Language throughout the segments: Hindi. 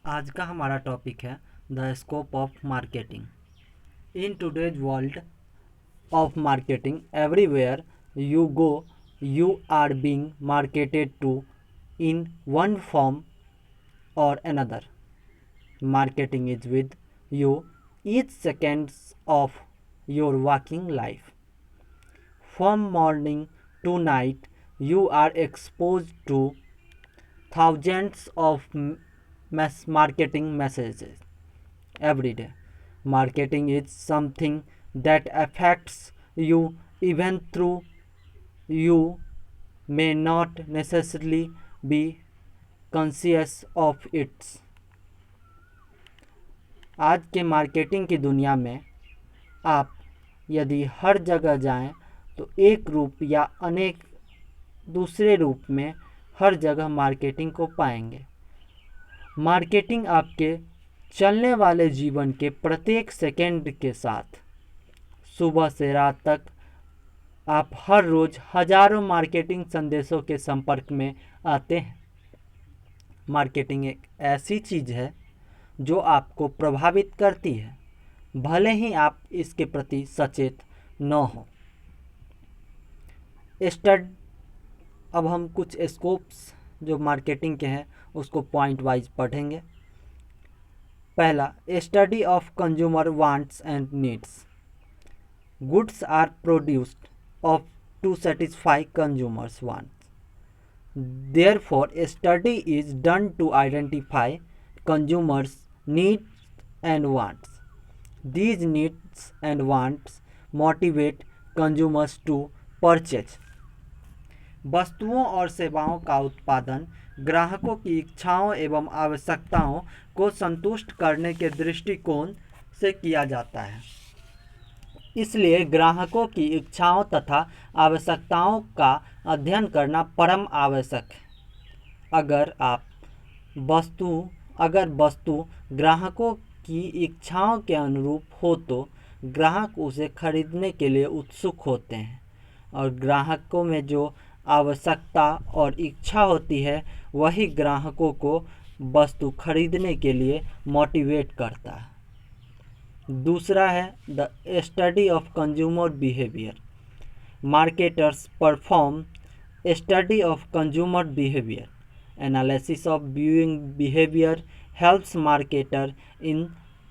आज का हमारा टॉपिक है the scope of marketing. In today's world of marketing everywhere you go you are being marketed to in one form or another. Marketing is with you each second of your working life. From morning to night, you are exposed to thousands of mass marketing messages every day. Marketing is something that affects you even though you may not necessarily be conscious of it. आज के मार्केटिंग की दुनिया में आप यदि हर जगह जाएं तो एक रूप या अनेक दूसरे रूप में हर जगह मार्केटिंग को पाएंगे। मार्केटिंग आपके चलने वाले जीवन के प्रत्येक सेकंड के साथ सुबह से रात तक आप हर रोज़ हजारों मार्केटिंग संदेशों के संपर्क में आते हैं। मार्केटिंग एक ऐसी चीज़ है जो आपको प्रभावित करती है, भले ही आप इसके प्रति सचेत न हो। अब हम कुछ स्कोप्स जो मार्केटिंग के हैं उसको पॉइंट वाइज पढ़ेंगे। पहला, study of consumer wants and needs. Goods are produced of to satisfy consumers' wants. Therefore, a study is done to identify consumers' needs and wants. These needs and wants motivate consumers to purchase. वस्तुओं और सेवाओं का उत्पादन ग्राहकों की इच्छाओं एवं आवश्यकताओं को संतुष्ट करने के दृष्टिकोण से किया जाता है। इसलिए ग्राहकों की इच्छाओं तथा आवश्यकताओं का अध्ययन करना परम आवश्यक है। अगर वस्तु ग्राहकों की इच्छाओं के अनुरूप हो तो ग्राहक उसे खरीदने के लिए उत्सुक होते हैं और ग्राहकों में जो आवश्यकता और इच्छा होती है वही ग्राहकों को वस्तु खरीदने के लिए मोटिवेट करता है। दूसरा है the study of consumer behaviour. Marketers perform study of consumer behaviour. Analysis of viewing behaviour helps marketer in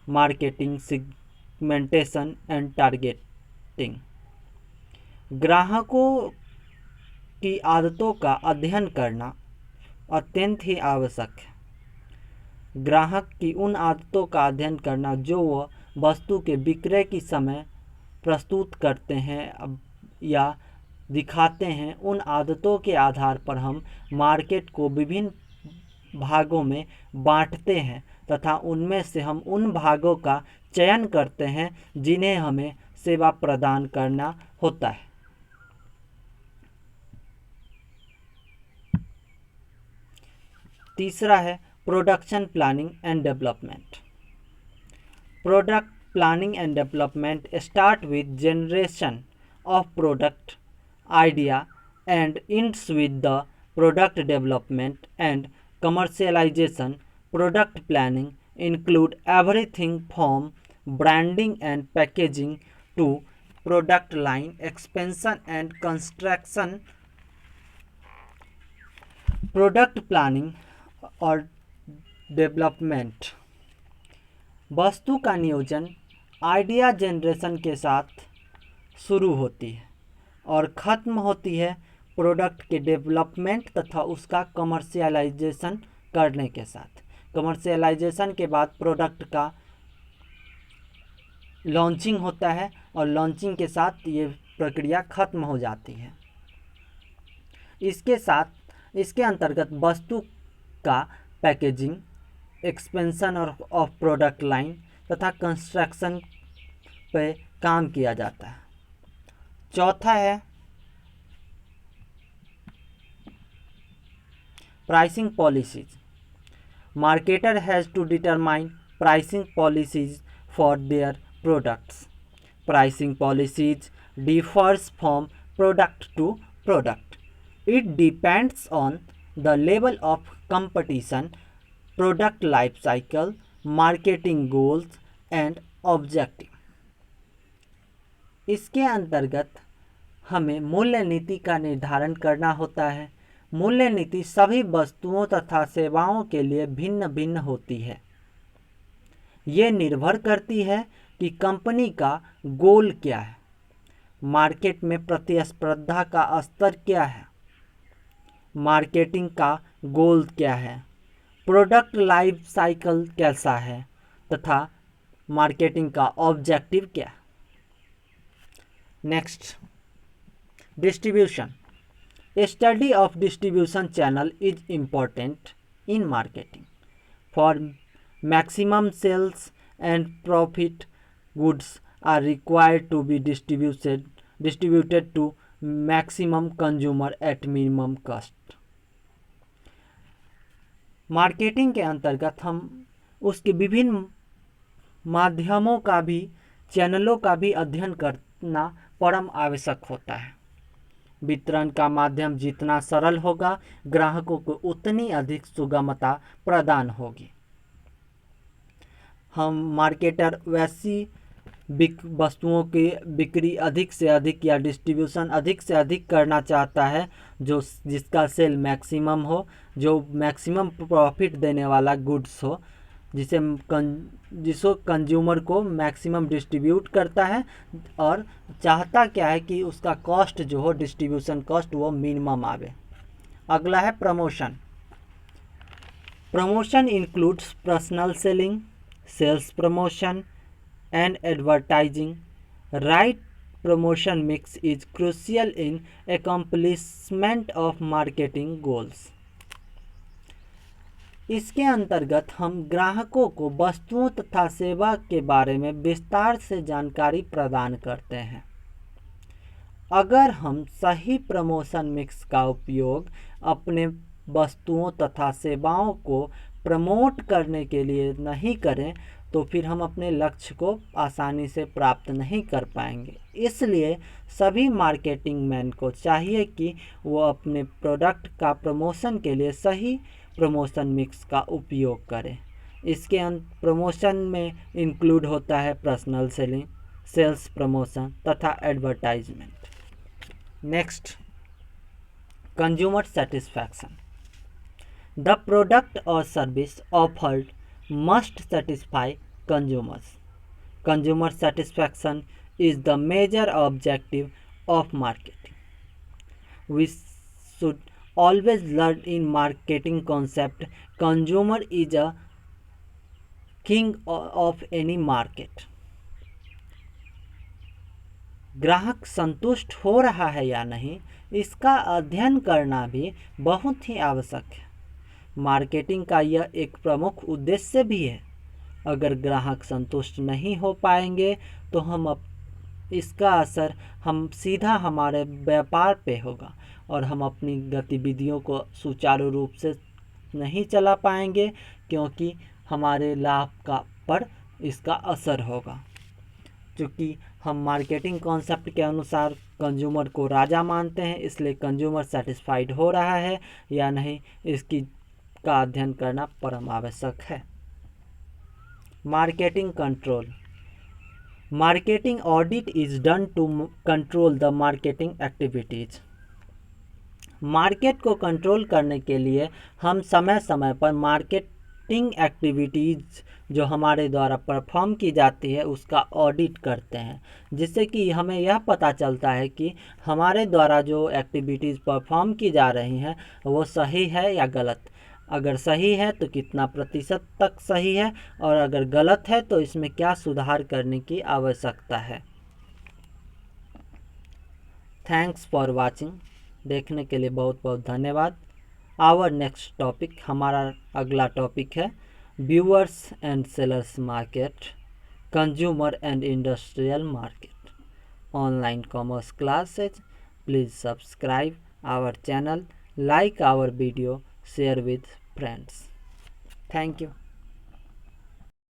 marketing segmentation and targeting. ग्राहकों की आदतों का अध्ययन करना अत्यंत ही आवश्यक है। ग्राहक की उन आदतों का अध्ययन करना जो वह वस्तु के विक्रय की समय प्रस्तुत करते हैं या दिखाते हैं, उन आदतों के आधार पर हम मार्केट को विभिन्न भागों में बांटते हैं तथा उनमें से हम उन भागों का चयन करते हैं जिन्हें हमें सेवा प्रदान करना होता है। तीसरा है production planning and development. Product planning and development start with generation of product idea and ends with the product development and commercialization. Product planning include everything from branding and packaging to product line expansion and construction. Product planning और डेवलपमेंट वस्तु का नियोजन आइडिया जनरेशन के साथ शुरू होती है और ख़त्म होती है प्रोडक्ट के डेवलपमेंट तथा उसका कमर्शियलाइजेशन करने के साथ। कमर्शियलाइजेशन के बाद प्रोडक्ट का लॉन्चिंग होता है और लॉन्चिंग के साथ ये प्रक्रिया ख़त्म हो जाती है। इसके अंतर्गत वस्तु का पैकेजिंग, एक्सपेंशन और ऑफ प्रोडक्ट लाइन तथा कंस्ट्रक्शन पे काम किया जाता है। चौथा है pricing policies. Marketer has to determine pricing policies for their products. Pricing policies differs from product to product. It depends on the level of competition product life cycle, marketing goals and objective. इसके अंतर्गत हमें मूल्य नीति का निर्धारण करना होता है। मूल्य नीति सभी वस्तुओं तथा सेवाओं के लिए भिन्न भिन्न होती है। ये निर्भर करती है कि कंपनी का गोल क्या है, मार्केट में प्रतिस्पर्धा का स्तर क्या है, मार्केटिंग का गोल क्या है, प्रोडक्ट लाइफ साइकिल कैसा है तथा मार्केटिंग का ऑब्जेक्टिव क्या है। Next, distribution. Study of distribution channel is important in marketing for maximum sales and profit. Goods are required to be distributed to maximum consumer at minimum cost। मार्केटिंग के अंतर्गत हम उसके विभिन्न माध्यमों का भी, चैनलों का भी अध्ययन करना परम आवश्यक होता है। वितरण का माध्यम जितना सरल होगा, ग्राहकों को उतनी अधिक सुगमता प्रदान होगी। हम मार्केटर वैसी वस्तुओं की बिक्री अधिक से अधिक या डिस्ट्रीब्यूशन अधिक से अधिक करना चाहता है जिसका सेल मैक्सिमम हो, जो मैक्सिमम प्रॉफिट देने वाला गुड्स हो, जिसको कंज्यूमर को मैक्सिमम डिस्ट्रीब्यूट करता है और चाहता क्या है कि उसका कॉस्ट जो हो, डिस्ट्रीब्यूशन कॉस्ट, वो मिनिमम आवे। अगला है promotion. Promotion includes personal selling, sales promotion and advertising. Right promotion mix is crucial in accomplishment of marketing goals। इसके अंतर्गत हम ग्राहकों को वस्तुओं तथा सेवा के बारे में विस्तार से जानकारी प्रदान करते हैं। अगर हम सही प्रमोशन मिक्स का उपयोग अपने वस्तुओं तथा सेवाओं को प्रमोट करने के लिए नहीं करें तो फिर हम अपने लक्ष्य को आसानी से प्राप्त नहीं कर पाएंगे। इसलिए सभी मार्केटिंग मैन को चाहिए कि वो अपने प्रोडक्ट का प्रमोशन के लिए सही प्रमोशन मिक्स का उपयोग करें। इसके प्रमोशन में इंक्लूड होता है पर्सनल सेलिंग, सेल्स प्रमोशन तथा advertisement. Next, consumer satisfaction. The product और service offered must satisfy consumers. Consumer satisfaction is the major objective of marketing. We should always learn in marketing concept, consumer is a king of any market। ग्राहक संतुष्ट हो रहा है या नहीं, इसका अध्ययन करना भी बहुत ही आवश्यक है। मार्केटिंग का यह एक प्रमुख उद्देश्य भी है। अगर ग्राहक संतुष्ट नहीं हो पाएंगे तो इसका असर सीधा हमारे व्यापार पे होगा और हम अपनी गतिविधियों को सुचारू रूप से नहीं चला पाएंगे, क्योंकि हमारे लाभ पर इसका असर होगा। क्योंकि हम मार्केटिंग कॉन्सेप्ट के अनुसार कंज्यूमर को राजा मानते हैं, इसलिए कंज्यूमर सेटिस्फाइड हो रहा है या नहीं, इसकी का अध्ययन करना परम आवश्यक है। Marketing control. Marketing audit is done to control the marketing activities. Market को कंट्रोल करने के लिए हम समय समय पर मार्केटिंग एक्टिविटीज जो हमारे द्वारा परफॉर्म की जाती है उसका ऑडिट करते हैं, जिससे कि हमें यह पता चलता है कि हमारे द्वारा जो एक्टिविटीज़ परफॉर्म की जा रही हैं वो सही है या गलत। अगर सही है तो कितना प्रतिशत तक सही है और अगर गलत है तो इसमें क्या सुधार करने की आवश्यकता है। Thanks for watching. देखने के लिए बहुत बहुत धन्यवाद। आवर नेक्स्ट टॉपिक, हमारा अगला टॉपिक है buyers and sellers market, consumer and industrial market, online commerce classes. Please subscribe our channel, like our video, share with friends. Thank you.